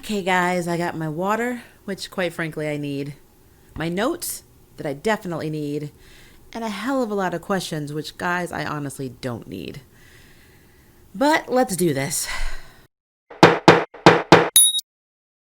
Okay, guys, I got my water, which quite frankly I need, my notes that I definitely need, and a hell of a lot of questions, which, guys, I honestly don't need. But let's do this.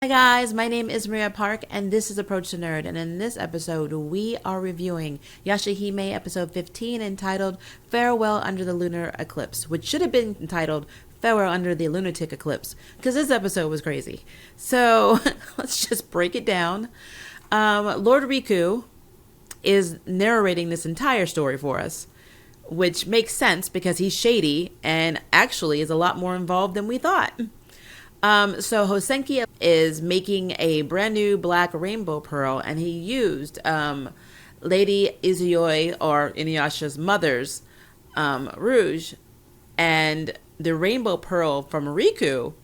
Hi guys, my name is Maria Park and this is Approach to Nerd, and in this episode we are reviewing Yashahime episode 15 entitled Farewell Under the Lunar Eclipse, which should have been entitled Farewell Under the Lunatic Eclipse because this episode was crazy. So let's just break it down. Lord RIKU is narrating this entire story for us, which makes sense because he's shady and actually is a lot more involved than we thought. So Hosenki is making a brand new black rainbow pearl, and he used Lady Izuyoi, or Inuyasha's mother's rouge, and the rainbow pearl from RIKU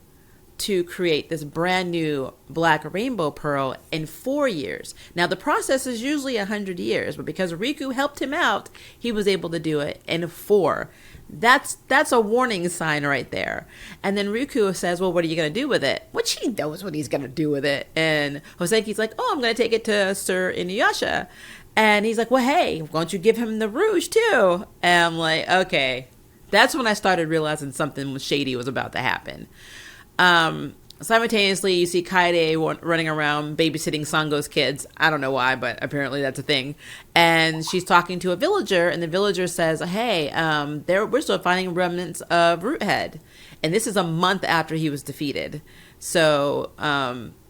to create this brand new black rainbow pearl in 4 years. Now the process is usually 100 years, but because RIKU helped him out, he was able to do it in 4. That's a warning sign right there. And then RIKU says, well, what are you going to do with it? Which he knows what he's going to do with it. And Hosenki's like, oh, I'm going to take it to Sir Inuyasha. And he's like, well, hey, why don't you give him the rouge too? And I'm like, okay. That's when I started realizing something shady was about to happen. Simultaneously, you see Kaede running around babysitting Sango's kids. I don't know why, but apparently that's a thing. And she's talking to a villager, and the villager says, hey, we're still finding remnants of Roothead. And this is a month after he was defeated. So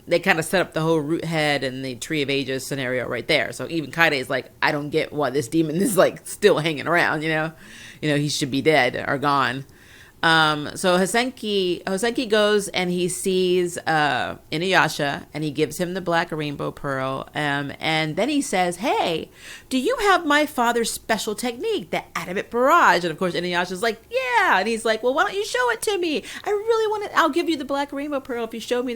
they kind of set up the whole Roothead and the Tree of Ages scenario right there. So even Kaede is like, I don't get why this demon is like still hanging around, you know, he should be dead or gone. So Hosenki goes and he sees Inuyasha, and he gives him the black rainbow pearl, and then he says, hey, do you have my father's special technique, the adamant barrage? And of course Inuyasha's like, yeah. And he's like, well, why don't you show it to me? I really want it. I'll give you the black rainbow pearl if you show me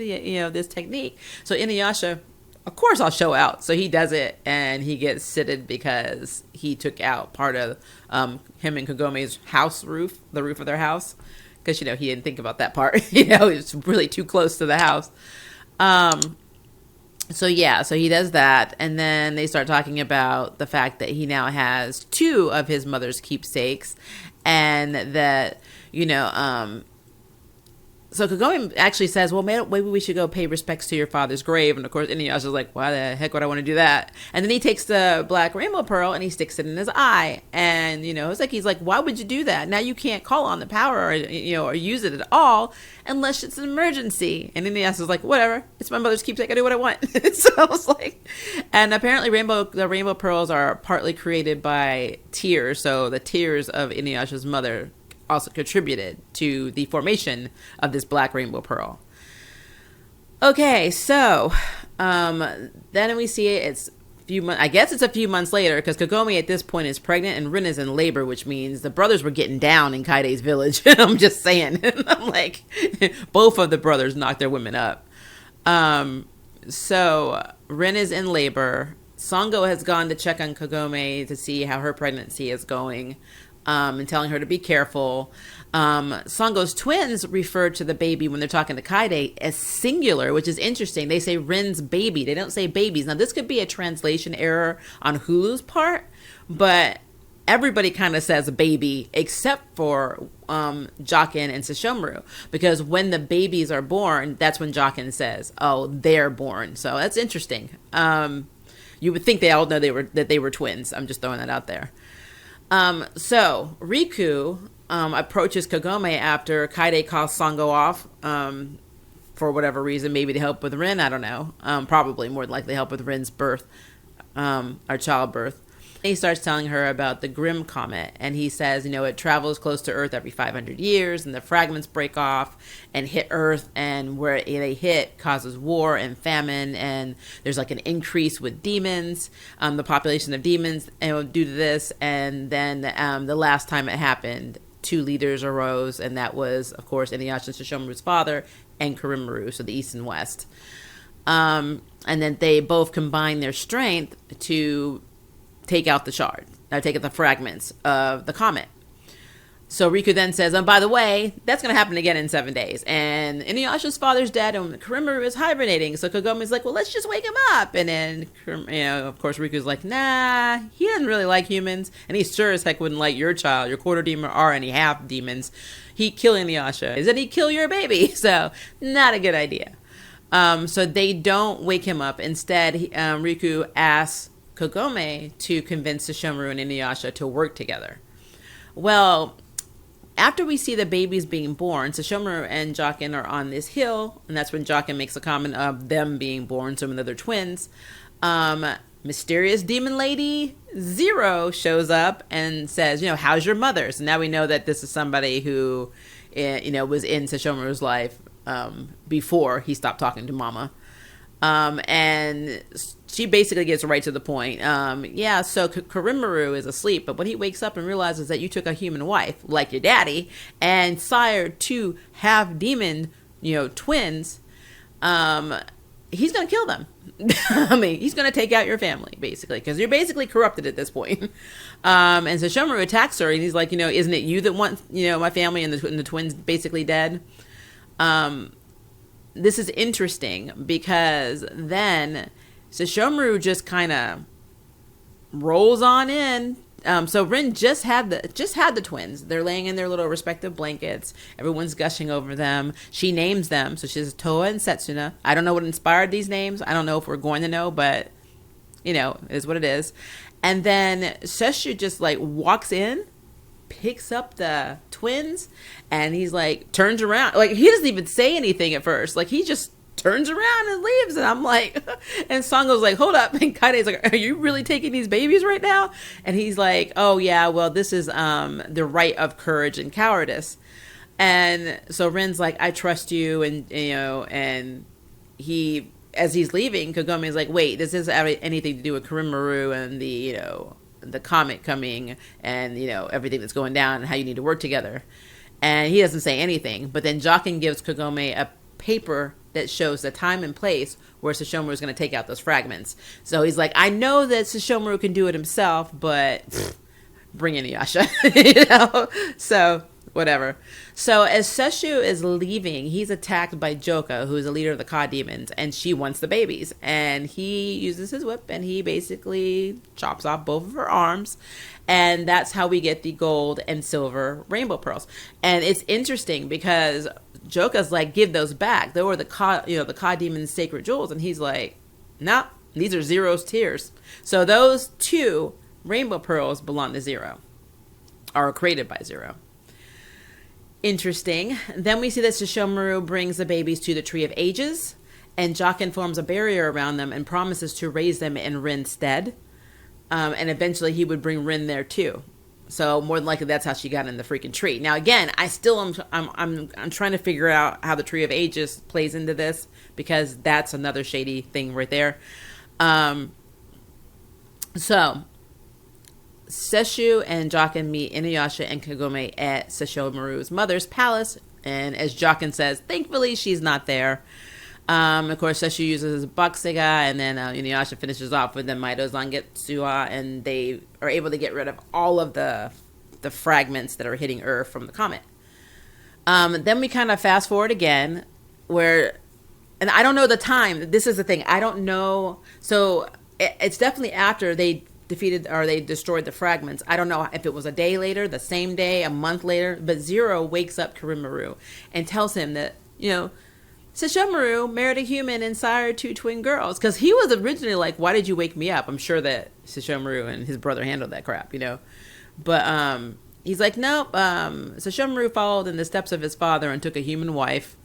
this technique. So Inuyasha, of course I'll show out. So he does it, and he gets sitted because he took out part of him and Kagome's house roof, the roof of their house, because he didn't think about that part. It's really too close to the house. So he does that, and then they start talking about the fact that he now has 2 of his mother's keepsakes, and that so Kagome actually says, well, maybe we should go pay respects to your father's grave. And of course, Inuyasha's like, why the heck would I want to do that? And then he takes the black rainbow pearl and he sticks it in his eye. And, he's like, why would you do that? Now you can't call on the power or use it at all unless it's an emergency. And Inuyasha's like, whatever. It's my mother's keepsake. I do what I want. So I was like, and apparently the rainbow pearls are partly created by tears. So the tears of Inuyasha's mother also contributed to the formation of this black rainbow pearl. Okay, so then we see it's a few months later, because Kagome at this point is pregnant and Rin is in labor, which means the brothers were getting down in Kaide's village. I'm just saying. I'm like, both of the brothers knocked their women up. So Rin is in labor. Sango has gone to check on Kagome to see how her pregnancy is going. And telling her to be careful. Sango's twins refer to the baby when they're talking to Kaede as singular, which is interesting. They say Rin's baby. They don't say babies. Now, this could be a translation error on Hulu's part, but everybody kind of says baby except for Jockin and Sesshomaru, because when the babies are born, that's when Jockin says, oh, they're born. So that's interesting. You would think they all know that they were twins. I'm just throwing that out there. So RIKU approaches Kagome after Kaede calls Sango off for whatever reason, maybe to help with Rin. I don't know. Probably more than likely help with Rin's birth, or childbirth. He starts telling her about the Grim comet, and he says, it travels close to Earth every 500 years, and the fragments break off and hit Earth, and where they hit causes war and famine, and there's like an increase with demons, the population of demons, and due to this. And then the last time it happened, 2 leaders arose, and that was, of course, Inuyasha and Sesshomaru's father and Kirimaru, so the East and West. And then they both combine their strength to take out the shard, take out the fragments of the comet. So Riku then says, by the way, that's going to happen again in 7 days. And Inuyasha's father's dead and Kirimaru is hibernating. So Kagome's like, well, let's just wake him up. And then, of course, Riku's like, nah, he doesn't really like humans. And he sure as heck wouldn't like your child, your quarter demon or any half demons. He'd kill Inuyasha. Is that he'd kill your baby. So not a good idea. So they don't wake him up. Instead, Riku asks Kagome to convince Sesshomaru and Inuyasha to work together. Well, after we see the babies being born, Sesshomaru and Jokin are on this hill, and that's when Jokin makes a comment of them being born, so they're twins. Mysterious demon lady Zero shows up and says, how's your mother? So now we know that this is somebody who, was in Sesshomaru's life before he stopped talking to Mama. And she basically gets right to the point. So Kirimaru is asleep, but when he wakes up and realizes that you took a human wife, like your daddy, and sired 2 half-demon, twins, he's going to kill them. He's going to take out your family, basically, because you're basically corrupted at this point. And so Sesshomaru attacks her, and he's like, isn't it you that want, my family and the twins basically dead? This is interesting because then Sesshomaru just kind of rolls on in. So Rin just had the twins. They're laying in their little respective blankets. Everyone's gushing over them. She names them. So she says Toa and Setsuna. I don't know what inspired these names. I don't know if we're going to know, but it is what it is. And then Sesshu just walks in, picks up the twins, and he's turns around. He doesn't even say anything at first. He just turns around and leaves. And I'm like, and Sango's like, hold up. And Kaide's like, are you really taking these babies right now? And he's like, oh yeah, well, this is the right of courage and cowardice. And so Rin's like, I trust you. And, and he, as he's leaving, Kagome's like, wait, this doesn't have anything to do with Kirimaru and the comet coming and, everything that's going down and how you need to work together. And he doesn't say anything. But then Jokin gives Kagome a paper that shows the time and place where Sesshomaru is going to take out those fragments. So he's like, I know that Sesshomaru can do it himself, but bring Inuyasha. So whatever. So as Sesshu is leaving, he's attacked by Joka, who's a leader of the Ka demons, and she wants the babies. And he uses his whip and he basically chops off both of her arms. And that's how we get the gold and silver rainbow pearls. And it's interesting because Joka's like, give those back. They were the Ka demon's sacred jewels. And he's like, nah, these are Zero's tears. So those 2 rainbow pearls belong to Zero, are created by Zero. Interesting. Then we see that Sesshomaru brings the babies to the Tree of Ages, and Jokin forms a barrier around them and promises to raise them in Rin's stead. And eventually he would bring Rin there too. So more than likely that's how she got in the freaking tree. Now again, I still I'm trying to figure out how the Tree of Ages plays into this, because that's another shady thing right there. So Sesshu and Jokin meet Inuyasha and Kagome at Sesshomaru's mother's palace, and as Jokin says, thankfully she's not there. Of course, Sesshu uses his Bakusiga, and then Inuyasha finishes off with the Maido Zangetsuha, and they are able to get rid of all of the fragments that are hitting Earth from the comet. Then we kind of fast forward again, and I don't know the time. This is the thing. I don't know. So it's definitely after they defeated or they destroyed the fragments. I don't know if it was a day later, the same day, a month later, but Zero wakes up Kirimaru and tells him that, Sesshomaru married a human and sired 2 twin girls. Because he was originally like, why did you wake me up? I'm sure that Sesshomaru and his brother handled that crap, But he's like, nope. Sesshomaru followed in the steps of his father and took a human wife.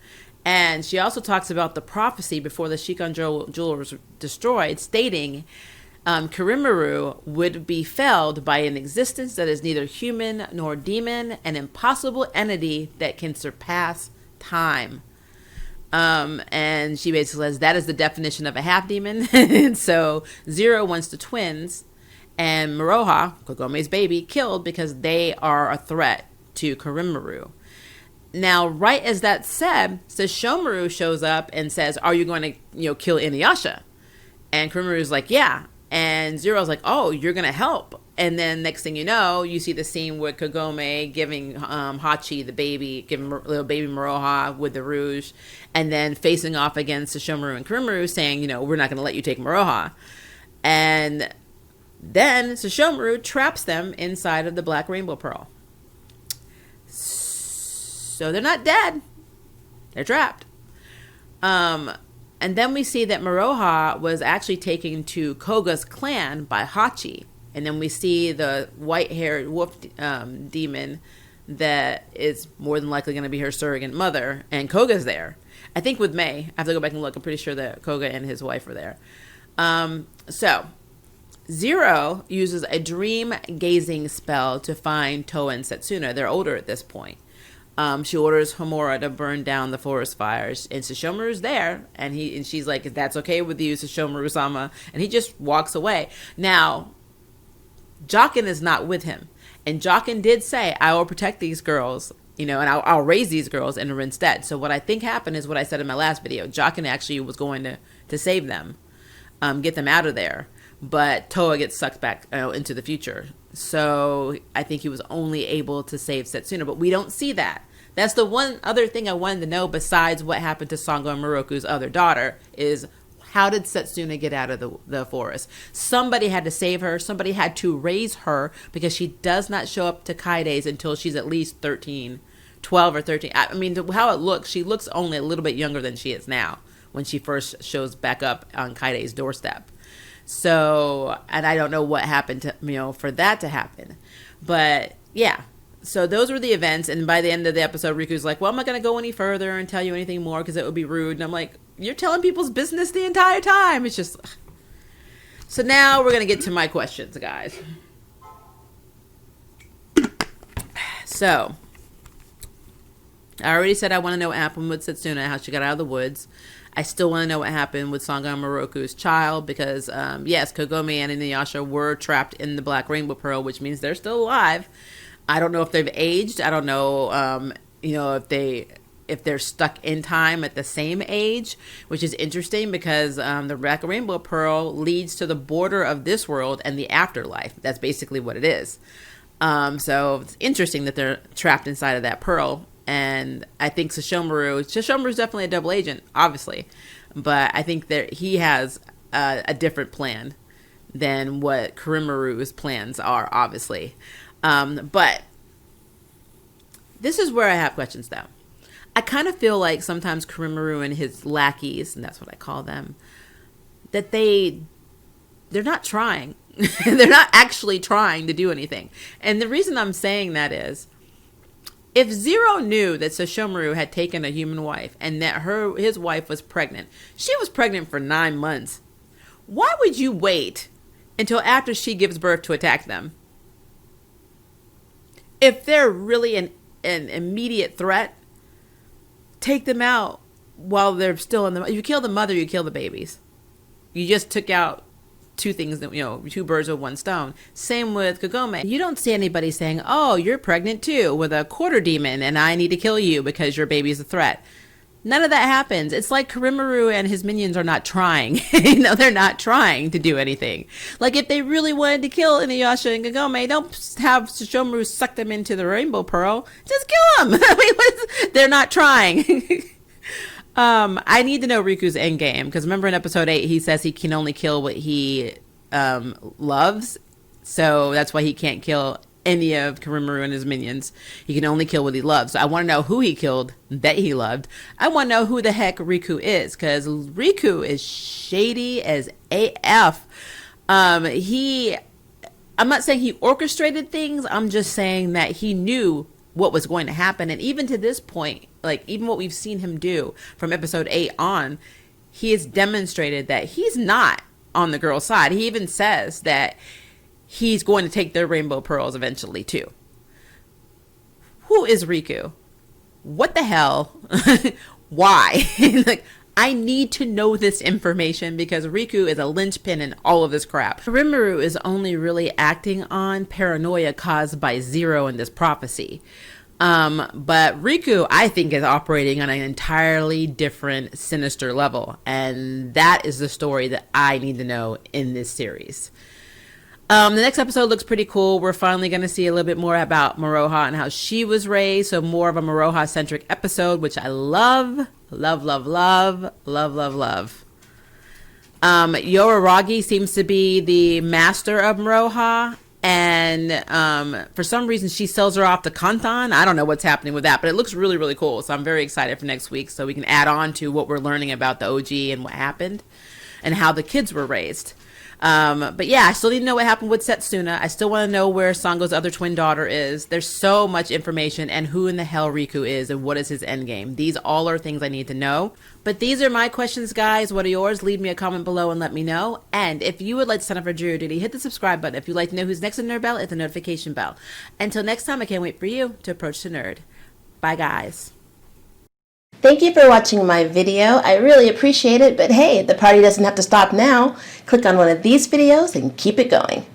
And she also talks about the prophecy before the Shikon Jewel was destroyed, stating Kirimaru would be felled by an existence that is neither human nor demon, an impossible entity that can surpass time. And she basically says that is the definition of a half demon. And so Zero wants the twins, and Miroha, Kagome's baby, killed because they are a threat to Kirimaru. Now, right as that said, Sesshomaru shows up and says, are you going to, kill Inuyasha? And Kirimaru's like, yeah. And Zero's like, oh, you're going to help. And then next thing you know, you see the scene with Kagome giving Hachi the baby, giving little baby Miroha with the rouge, and then facing off against Sesshomaru and Kirimaru saying, we're not going to let you take Miroha. And then Sesshomaru traps them inside of the Black Rainbow Pearl. So they're not dead. They're trapped. And then we see that Miroha was actually taken to Koga's clan by Hachi. And then we see the white-haired wolf demon that is more than likely going to be her surrogate mother. And Koga's there. I think with May. I have to go back and look. I'm pretty sure that Koga and his wife were there. So, Zero uses a dream-gazing spell to find Toa and Setsuna. They're older at this point. She orders Homura to burn down the forest fires, and Sesshomaru's there, and she's like, if that's okay with you, Sesshomaru-sama, and he just walks away. Now, Jokin is not with him, and Jokin did say, I will protect these girls, and I'll raise these girls in Rinstead. So what I think happened is what I said in my last video. Jokin actually was going to save them, get them out of there, but Toa gets sucked back into the future. So I think he was only able to save Setsuna, but we don't see that. That's the one other thing I wanted to know besides what happened to Sango and Moroku's other daughter is how did Setsuna get out of the forest? Somebody had to save her. Somebody had to raise her because she does not show up to Kaide's until she's at least 12 or 13. I mean, how it looks, she looks only a little bit younger than she is now when she first shows back up on Kaide's doorstep. So, and I don't know what happened to, for that to happen. But yeah, so those were the events. And by the end of the episode, Riku's like, well, I'm not going to go any further and tell you anything more because it would be rude. And I'm like, you're telling people's business the entire time. It's just, so now we're going to get to my questions, guys. So, I already said I want to know what happened with Setsuna, how she got out of the woods. I still want to know what happened with Sango and Moroku's child because, yes, Kagome and Inuyasha were trapped in the Black Rainbow Pearl, which means they're still alive. I don't know if they've aged. I don't know, if they're stuck in time at the same age, which is interesting because the Black Rainbow Pearl leads to the border of this world and the afterlife. That's basically what it is. So it's interesting that they're trapped inside of that pearl. And I think Sesshomaru is definitely a double agent, obviously. But I think that he has a different plan than what Kirimaru's plans are, obviously. But this is where I have questions, though. I kind of feel like sometimes Kirimaru and his lackeys, and that's what I call them, that they're not trying. They're not actually trying to do anything. And the reason I'm saying that is, if Zero knew that Sesshomaru had taken a human wife and that his wife was pregnant, she was pregnant for 9 months. Why would you wait until after she gives birth to attack them? If they're really an immediate threat, take them out while they're still in the... If you kill the mother, you kill the babies. You just took out two things, two birds with one stone. Same with Kagome. You don't see anybody saying, oh, you're pregnant too with a quarter demon and I need to kill you because your baby's a threat. None of that happens. It's like Kirimaru and his minions are not trying. They're not trying to do anything. Like if they really wanted to kill Inuyasha and Kagome, don't have Sesshomaru suck them into the Rainbow Pearl. Just kill them. They're not trying. I need to know Riku's endgame because remember in episode 8 he says he can only kill what he loves, so that's why he can't kill any of Kirimaru and his minions. He can only kill what he loves. So I want to know who he killed that he loved. I want to know who the heck Riku is because Riku is shady as AF. I'm not saying he orchestrated things. I'm just saying that he knew what was going to happen. And even to this point, like even what we've seen him do from episode 8 on, he has demonstrated that he's not on the girl's side. He even says that he's going to take their rainbow pearls eventually too. Who is Riku? What the hell? Why? Like, I need to know this information because Riku is a linchpin in all of this crap. Kirimaru is only really acting on paranoia caused by Zero in this prophecy. But Riku, I think, is operating on an entirely different, sinister level. And that is the story that I need to know in this series. The next episode looks pretty cool. We're finally going to see a little bit more about Maroha and how she was raised. So more of a Maroha-centric episode, which I love. Love, love, love. Love, love, love. Yoraragi seems to be the master of Maroha. And for some reason, she sells her off to Kantan. I don't know what's happening with that, but it looks really, really cool. So I'm very excited for next week so we can add on to what we're learning about the OG and what happened and how the kids were raised. But yeah, I still need to know what happened with Setsuna. I still want to know where Sango's other twin daughter is. There's so much information, and who in the hell Riku is and what is his endgame. These all are things I need to know. But these are my questions, guys. What are yours? Leave me a comment below and let me know. And if you would like to sign up for Jury Duty, hit the subscribe button. If you'd like to know who's next in Nerd Bell, hit the notification bell. Until next time, I can't wait for you to approach the nerd. Bye, guys. Thank you for watching my video. I really appreciate it, but hey, the party doesn't have to stop now. Click on one of these videos and keep it going.